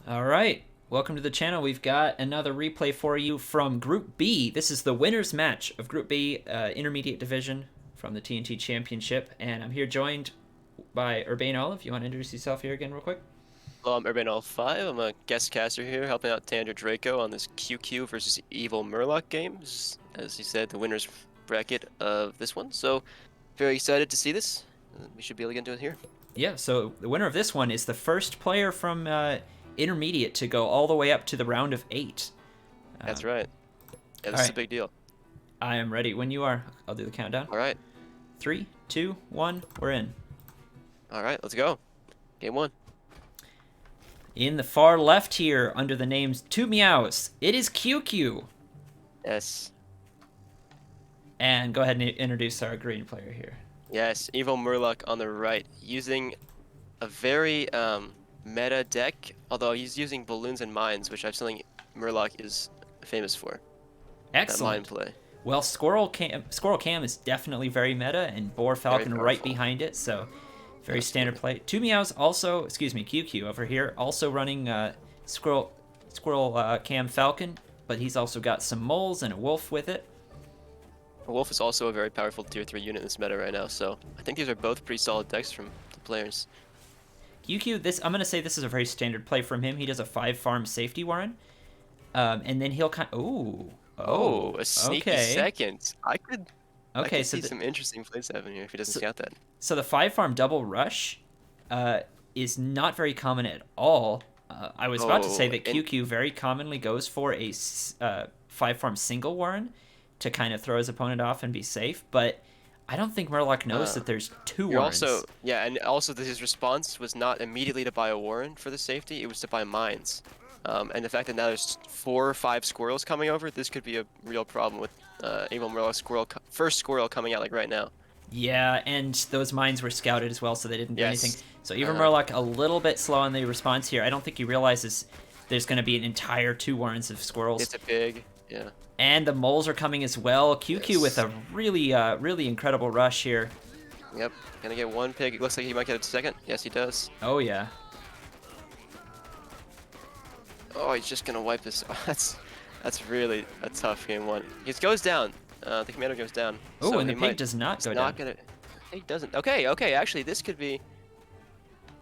All right, welcome to the channel. We've got another replay for you from Group B. This is the winner's match of Group B, Intermediate Division from the TnT Championship, and I'm here joined by UrbaneOlive. You want to introduce yourself here again real quick? Hello, I'm UrbaneOlive. I'm a guest caster here, helping out Tandra Draco on this QQ versus EvilMurlock game. As you said, the winner's bracket of this one. So, very excited to see this. We should be able to get into it here. Yeah, so the winner of this one is the first player from Intermediate to go all the way up to the round of 8. That's right. Yeah, this is a big deal. I am ready. When you are, I'll do the countdown. All right. 3, 2, 1, we're in. All right, let's go. Game 1. In the far left here, under the names Two Meows, it is QQ. Yes. And go ahead and introduce our green player here. Yes, EvilMurlock on the right, using a very meta deck, although he's using balloons and mines, which I think Murloc is famous for. Excellent. That mine play. Well, Squirrel Cam is definitely very meta, and Boar Falcon right behind it, so very standard play. Two Meows also, excuse me, QQ over here, also running Squirrel Cam Falcon, but he's also got some moles and a wolf with it. A wolf is also a very powerful tier 3 unit in this meta right now, so I think these are both pretty solid decks from the players. QQ, I'm going to say this is a very standard play from him. He does a 5-farm safety Warren, and then he'll kind of... Oh, a sneaky second. I could see some interesting plays happening here if he doesn't scout that. So the 5-farm double rush is not very common at all. I was about to say that QQ very commonly goes for a 5-farm single Warren to kind of throw his opponent off and be safe, but I don't think Murloc knows that there's two Warrens. And also his response was not immediately to buy a Warren for the safety, it was to buy mines. And the fact that now there's 4 or 5 squirrels coming over, this could be a real problem with EvilMurlock's first squirrel coming out like right now. Yeah, and those mines were scouted as well, so they didn't do anything. So EvilMurlock a little bit slow on the response here. I don't think he realizes there's going to be an entire 2 Warrens of squirrels. It's a big, yeah. And the moles are coming as well. QQ with a really incredible rush here. Yep, gonna get 1 pig. It looks like he might get a second. Yes, he does. Oh, yeah. Oh, he's just gonna wipe this. Oh, that's really a tough game 1. He goes down. The commander goes down. Oh, so and the pig does not go down. He doesn't. Okay. Actually, this could be.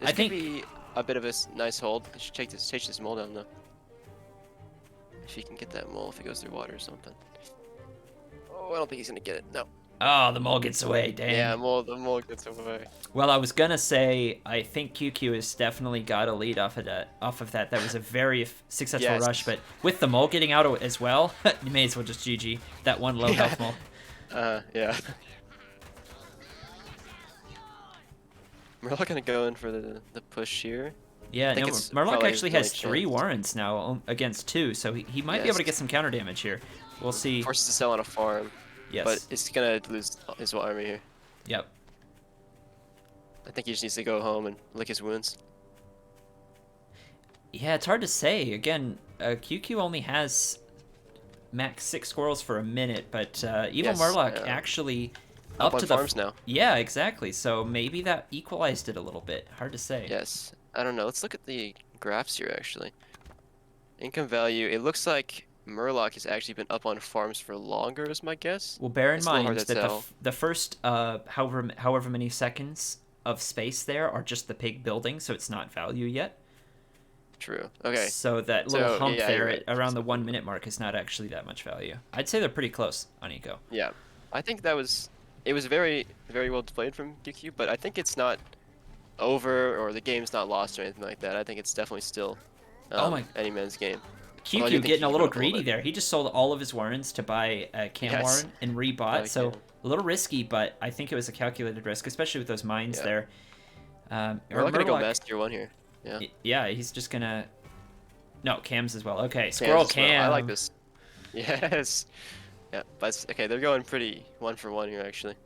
This could be a bit of a nice hold. I should take this mole down though. If he can get that mole, if he goes through water or something. Oh, I don't think he's gonna get it. No. Oh, the mole gets away. Dang. Yeah, the mole gets away. Well, I was gonna say I think QQ has definitely got a lead off of that. That was a very successful rush, but with the mole getting out as well, you may as well just GG that one low health mole. Yeah. We're not gonna go in for the push here. Yeah, no, Murloc actually has 3 Warrens now against 2, so he might be able to get some counter damage here. We'll see. Forces to sell on a farm. Yes. But it's gonna lose his army here. Yep. I think he just needs to go home and lick his wounds. Yeah, it's hard to say. Again, QQ only has max 6 squirrels for a minute, but EvilMurlock actually up to the farms now. Yeah, exactly. So maybe that equalized it a little bit. Hard to say. Yes. I don't know. Let's look at the graphs here actually. Income value. It looks like Murloc has actually been up on farms for longer, is my guess. Well, bear in mind that the first however many seconds of space there are just the pig building, so it's not value yet. True. Okay. So that little hump there around the 1 minute mark is not actually that much value. I'd say they're pretty close on eco. Yeah, I think it was very well played from QQ, but I think it's not over or the game's not lost or anything like that. I think it's definitely still any man's game. QQ getting a little greedy there. He just sold all of his Warrens to buy a Cam Warren and rebought. So a little risky, but I think it was a calculated risk, especially with those mines there. We're not gonna go mass tier 1 here. Yeah. Yeah, he's just gonna. No, Cams as well. Okay, Squirrel Cam. I like this. Yes. Yeah, but okay, they're going pretty 1 for 1 here actually.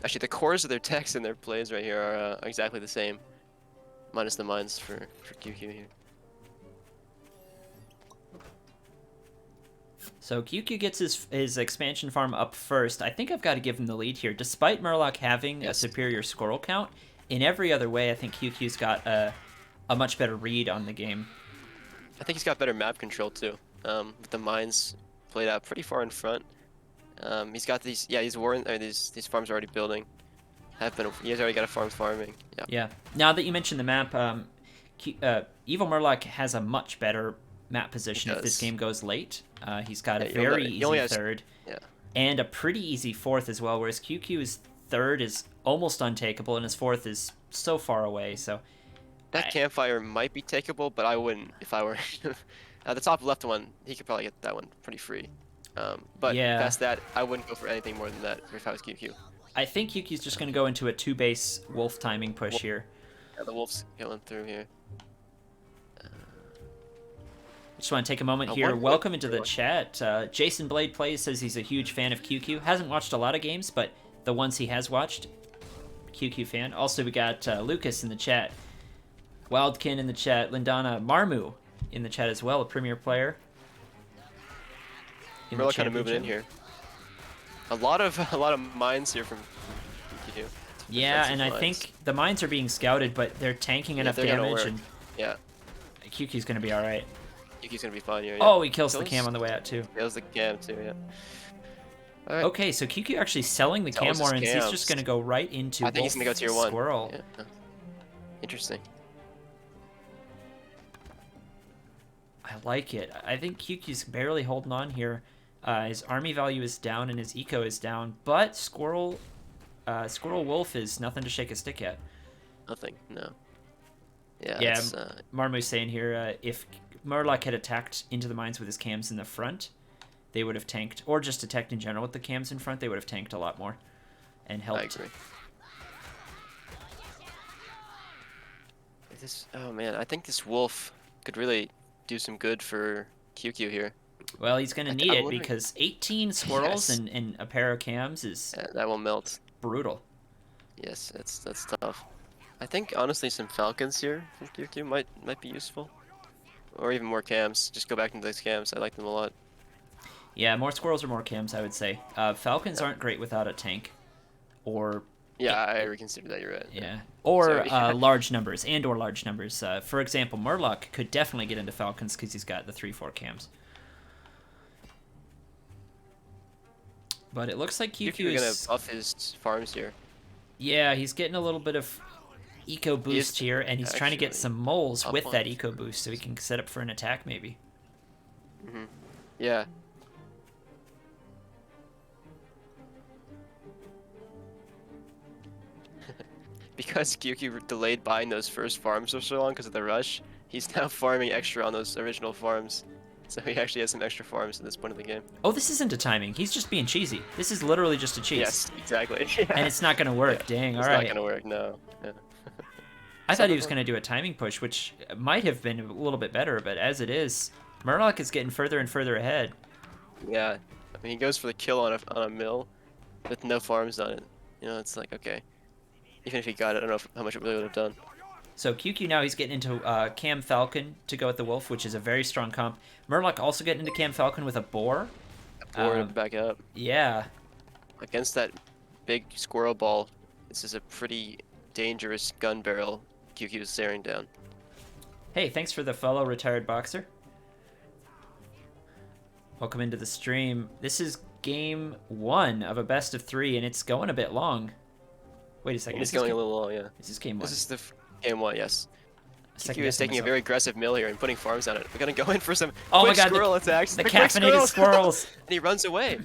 Actually, the cores of their decks and their plays right here are exactly the same, minus the mines for QQ here. So QQ gets his expansion farm up first. I think I've got to give him the lead here. Despite Murloc having a superior squirrel count, in every other way, I think QQ's got a a much better read on the game. I think he's got better map control too. With the mines played out pretty far in front. He's got these, yeah, these farms already building. He has already got a farm farming. Yeah. Yeah. Now that you mentioned the map, EvilMurlock has a much better map position if this game goes late. He's got a very easy third, and a pretty easy fourth as well. Whereas QQ's third is almost untakeable, and his fourth is so far away. So that campfire might be takeable, but I wouldn't if I were. The top left one, he could probably get that one pretty free. But past that, I wouldn't go for anything more than that if I was QQ. I think QQ's just going to go into a 2-base wolf timing push here. Yeah, the wolf's going through here. Just want to take a moment here. Welcome into the chat. Jason Blade Plays says he's a huge fan of QQ. Hasn't watched a lot of games, but the ones he has watched, QQ fan. Also, we got Lucas in the chat. Wildkin in the chat. Lindana Marmu in the chat as well, a premier player. We're kind of moving in here. A lot of mines here from QQ. Yeah, and I think the mines are being scouted, but they're tanking enough damage, and QQ's gonna be all right. QQ's gonna be fine here. Yeah. Oh, he kills the cam on the way out too. Kills the cam too. Yeah. All right. Okay, so QQ actually selling the cam warrants. He's just gonna go right into. I think he's gonna go tier 1. Squirrel. Yeah. Interesting. I like it. I think QQ's barely holding on here. His army value is down and his eco is down, but Squirrel Wolf is nothing to shake a stick at. Nothing, no. Yeah, Marmu's saying here, if Murlock had attacked into the mines with his cams in the front, they would have tanked, or just attacked in general with the cams in front, they would have tanked a lot more and helped. I agree. Oh man, I think this wolf could really do some good for QQ here. Well, he's going to need it because 18 squirrels and a pair of cams is that will melt. Brutal. Yes, that's tough. I think honestly some falcons here from QQ might be useful, or even more cams. Just go back into those cams. I like them a lot. Yeah, more squirrels or more cams, I would say. Falcons aren't great without a tank, or I reconsider that. You're right. Yeah, or large numbers or large numbers. For example, Murlock could definitely get into falcons because he's got the 3-4 cams. But it looks like QQ is gonna buff his farms here. Yeah, he's getting a little bit of eco boost here, and he's trying to get some moles with that eco boost so he can set up for an attack maybe. Yeah. Because QQ delayed buying those first farms for so long because of the rush, he's now farming extra on those original farms. So he actually has some extra farms at this point of the game. Oh, this isn't a timing. He's just being cheesy. This is literally just a cheese. Yes, exactly. And it's not going to work. Dang, all right. It's not going to work, no. Yeah. I thought he was going to do a timing push, which might have been a little bit better, but as it is, Murlock is getting further and further ahead. Yeah. I mean, he goes for the kill on a mill with no farms on it. You know, it's like, okay. Even if he got it, I don't know how much it really would have done. So QQ now, he's getting into Cam Falcon to go with the Wolf, which is a very strong comp. Murlock also getting into Cam Falcon with a Boar. A Boar to back up. Yeah. Against that big squirrel ball, this is a pretty dangerous gun barrel QQ is staring down. Hey, thanks for the follow, Retired Boxer. Welcome into the stream. This is game 1 of a best of 3, and it's going a bit long. Wait a second. It's going a little long, yeah. This is game 1. This is the game 1, yes. QQ is taking a very aggressive mill here and putting farms on it. We're gonna go in for some quick squirrel attacks. The caffeinated squirrels. And he runs away.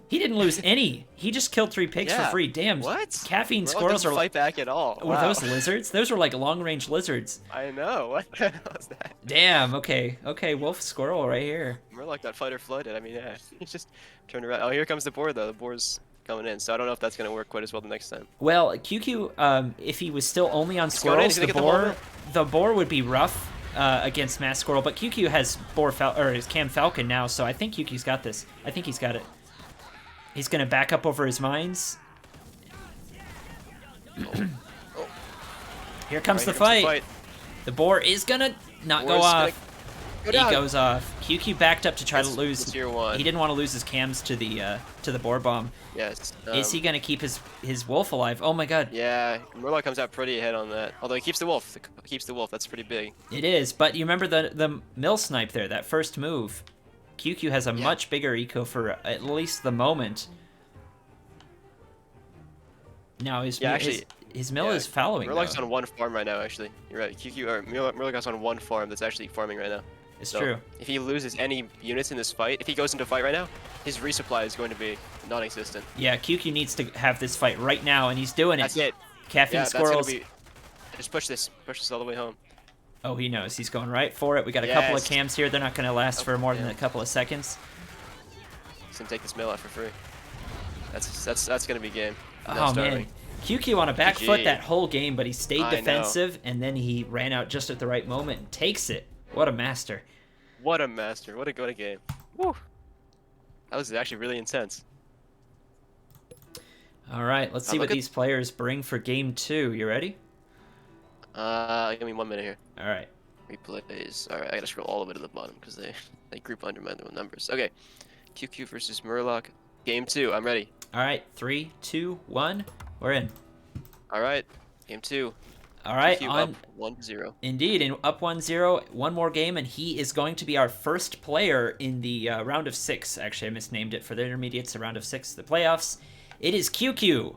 He didn't lose any. He just killed 3 pigs for free. Damn. What? Caffeine squirrels are fight back at all. Were those lizards? Those were like long-range lizards. I know. What the hell is that? Damn. Okay. Okay. Wolf squirrel right here. Murlock got fight or flooded. I mean, yeah. He just turned around. Oh, here comes the boar though. The boar's coming in, so I don't know if that's gonna work quite as well the next time. Well, QQ, if he was still only on squirrels, the boar would be rough against mass squirrel. But QQ has his Cam Falcon now, so I think QQ's got this. I think he's got it. He's gonna back up over his mines. Here comes the fight. The boar is gonna not go off. Go he down. goes off. QQ backed up to try to lose. It's tier 1. He didn't want to lose his cams to the boar bomb. Yes. Is he gonna keep his wolf alive? Oh my god. Yeah, Murloc comes out pretty ahead on that. Although he keeps the wolf. He keeps the wolf. That's pretty big. It is, but you remember the mill snipe there, that first move. QQ has a much bigger eco for at least the moment. Now his mill is following. Murloc's on 1 farm right now. Actually, you're right. Murloc's on 1 farm that's actually farming right now. It's true. If he loses any units in this fight, if he goes into fight right now, his resupply is going to be non-existent. Yeah, QQ needs to have this fight right now, and he's doing it. That's it. Caffeine squirrels. Just push this all the way home. Oh, he knows. He's going right for it. We got a couple of cams here. They're not going to last for more than a couple of seconds. He's gonna take this mill out for free. That's gonna be game. Oh man, QQ on a back GG. foot that whole game, but he stayed defensive, and then he ran out just at the right moment and takes it. What a master! What a master! What a good game! Woo! That was actually really intense. All right, let's see what these players bring for game 2. You ready? Give me 1 minute here. All right. Replays. All right, I gotta scroll all the way to the bottom because they group under my numbers. Okay, QQ versus Murloc. Game 2. I'm ready. All right, 3, 2, 1. We're in. All right, game 2. All right, QQ up 1-0. Indeed, and up 1-0. One more game, and he is going to be our first player in the round of 6. Actually, I misnamed it for the intermediates. The round of 6, the playoffs. It is QQ.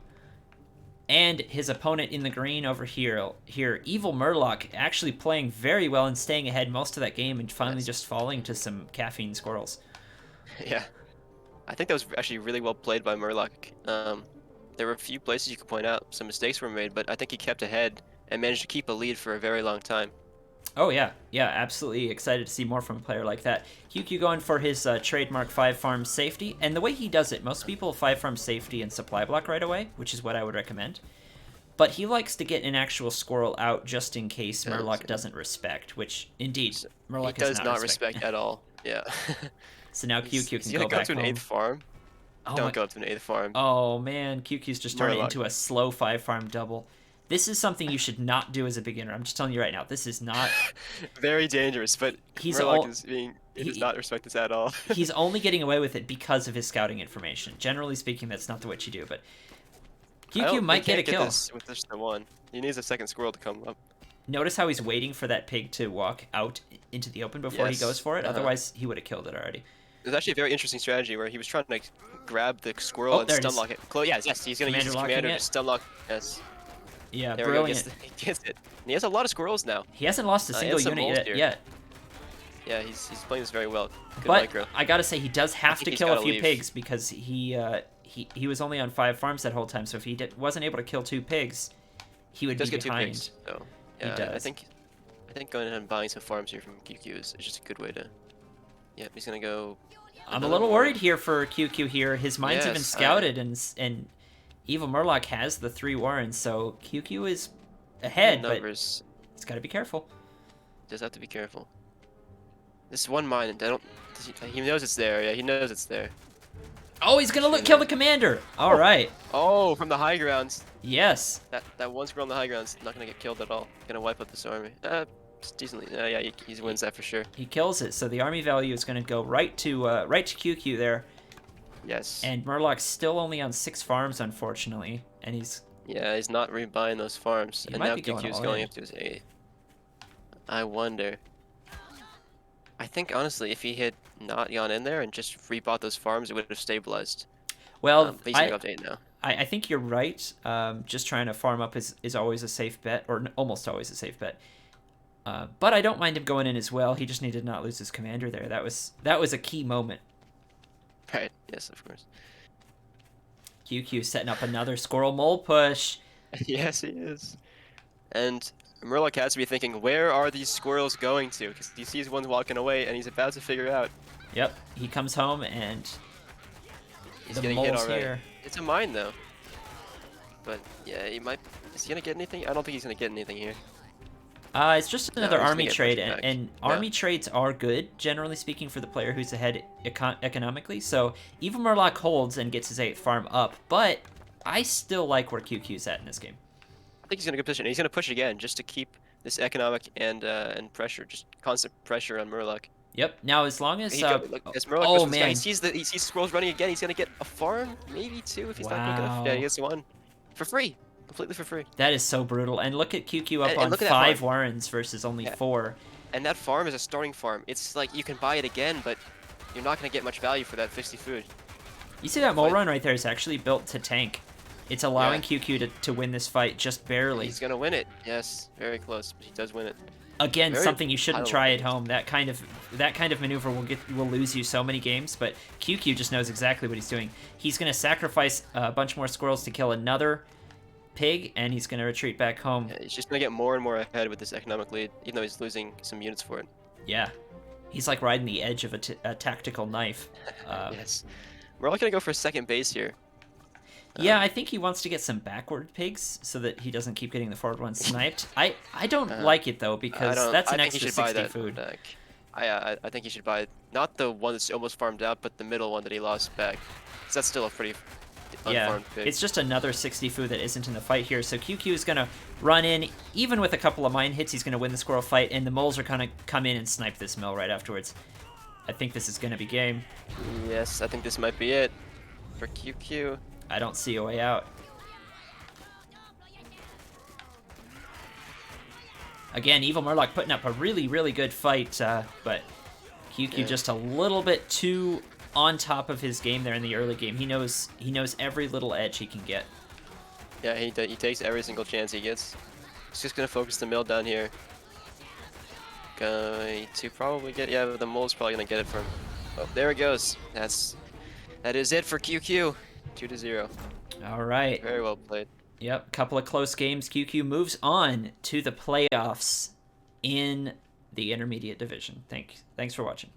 And his opponent in the green over here, EvilMurlock, actually playing very well and staying ahead most of that game and finally just falling to some caffeine squirrels. Yeah. I think that was actually really well played by Murloc. There were a few places you could point out. Some mistakes were made, but I think he kept ahead and managed to keep a lead for a very long time. Oh, yeah. Yeah, absolutely excited to see more from a player like that. QQ going for his trademark 5-farm safety. And the way he does it, most people 5-farm safety and supply block right away, which is what I would recommend. But he likes to get an actual squirrel out just in case Murloc doesn't respect, which, indeed, Murloc does not respect at all. Yeah. So now QQ can go back to an home. 8th farm. Don't go to an 8th farm. Oh, man. QQ's just turned it into a slow 5-farm double. This is something you should not do as a beginner. I'm just telling you right now. This is not... Very dangerous, but Murloc does not respect this at all. He's only getting away with it because of his scouting information. Generally speaking, that's not the what you do, but... QQ might get a kill. With just the one. He needs a second squirrel to come up. Notice how he's waiting for that pig to walk out into the open before he goes for it. Otherwise, he would have killed it already. There's actually a very interesting strategy where he was trying to grab the squirrel and stun lock it. Yes, he's going to use his commander to stun lock. Yes. Yeah, brilliant. He gets it. And he has a lot of squirrels now. He hasn't lost a single unit yet. Yeah, he's playing this very well. Good but micro. I gotta say, he does have to kill a few pigs because he was only on 5 farms that whole time. So if he wasn't able to kill 2 pigs, he would be behind. 2 pigs, so yeah, I think going ahead and buying some farms here from QQ is just a good way to. Yeah, he's gonna go. I'm a little worried here for QQ here. His mines have been scouted, and EvilMurlock has the 3 warrens, so QQ is ahead, but he's got to be careful. Does have to be careful. This one mine, he knows it's there. Yeah, he knows it's there. Oh, he's gonna kill the commander. All right. Oh, from the high grounds. Yes. That one squirrel on the high grounds not gonna get killed at all. Gonna wipe out this army. Decently. Yeah, he wins that for sure. He kills it. So the army value is gonna go right to QQ there. Yes. And Murloc's still only on 6 farms, unfortunately, and he's not rebuying those farms. And now QQ's going up to his 8. I wonder. I think honestly, if he had not gone in there and just rebought those farms, it would have stabilized. Well, he's going up to 8 now. I think you're right. Just trying to farm up is always a safe bet, or almost always a safe bet. But I don't mind him going in as well. He just needed to not lose his commander there. That was a key moment. Right. Yes, of course. QQ setting up another squirrel mole push. Yes, he is. And Murloc has to be thinking, where are these squirrels going to? Because he sees one walking away, and he's about to figure out. Yep. He comes home, and he's getting hit already. Here. It's a mine, though. But, yeah, he might... Is he going to get anything? I don't think he's going to get anything here. It's just another army trade, and army trades are good, generally speaking, for the player who's ahead economically. So EvilMurlock holds and gets his 8th farm up, but I still like where QQ's at in this game. I think he's going to he's going to push again just to keep this economic and pressure, just constant pressure on Murloc. Yep. Now, as long as Look, Esmeralda goes oh for this guy. man, He sees squirrels running again. He's gonna get a farm, maybe two if he's not quick enough. Yeah, he wow, gets one for free, completely for free. that is so brutal. And look at QQ up on And look at that 5 farm. warrens versus only Yeah. 4. And that farm is a starting farm. It's like you can buy it again, but you're not gonna get much value for that 60 food. You see that mole run right there is actually built to tank. It's allowing QQ to win this fight just barely. He's gonna win it. Yes, very close, but he does win it. Again, Very something you shouldn't try at highly home. That kind of maneuver will lose you so many games, but QQ just knows exactly what he's doing. He's going to sacrifice a bunch more squirrels to kill another pig, and he's going to retreat back home. Yeah, he's just gonna get more and more ahead with this economic lead, even though he's losing some units for it. Yeah. He's like riding the edge of a tactical knife. Yes. We're all gonna go for second base here. Yeah, I think he wants to get some backward pigs so that he doesn't keep getting the forward one sniped. I don't like it though, because that's an extra 60 food. I think he should buy not the one that's almost farmed out, but the middle one that he lost back. 'Cause that's still a pretty unfarmed pig. It's just another 60 food that isn't in the fight here. So QQ is going to run in. Even with a couple of mine hits, he's going to win the squirrel fight, and the moles are going to come in and snipe this mill right afterwards. I think this is going to be game. Yes, I think this might be it for QQ. I don't see a way out. Again, EvilMurlock putting up a really, really good fight, but QQ just a little bit too on top of his game there in the early game. He knows every little edge he can get. Yeah, he takes every single chance he gets. He's just gonna focus the mill down here. Going to probably get, yeah, the mole's probably gonna get it from. Oh, there it goes. That is it for QQ. 2-0. All right. Very well played. Yep, couple of close games. QQ moves on to the playoffs in the intermediate division. Thanks for watching.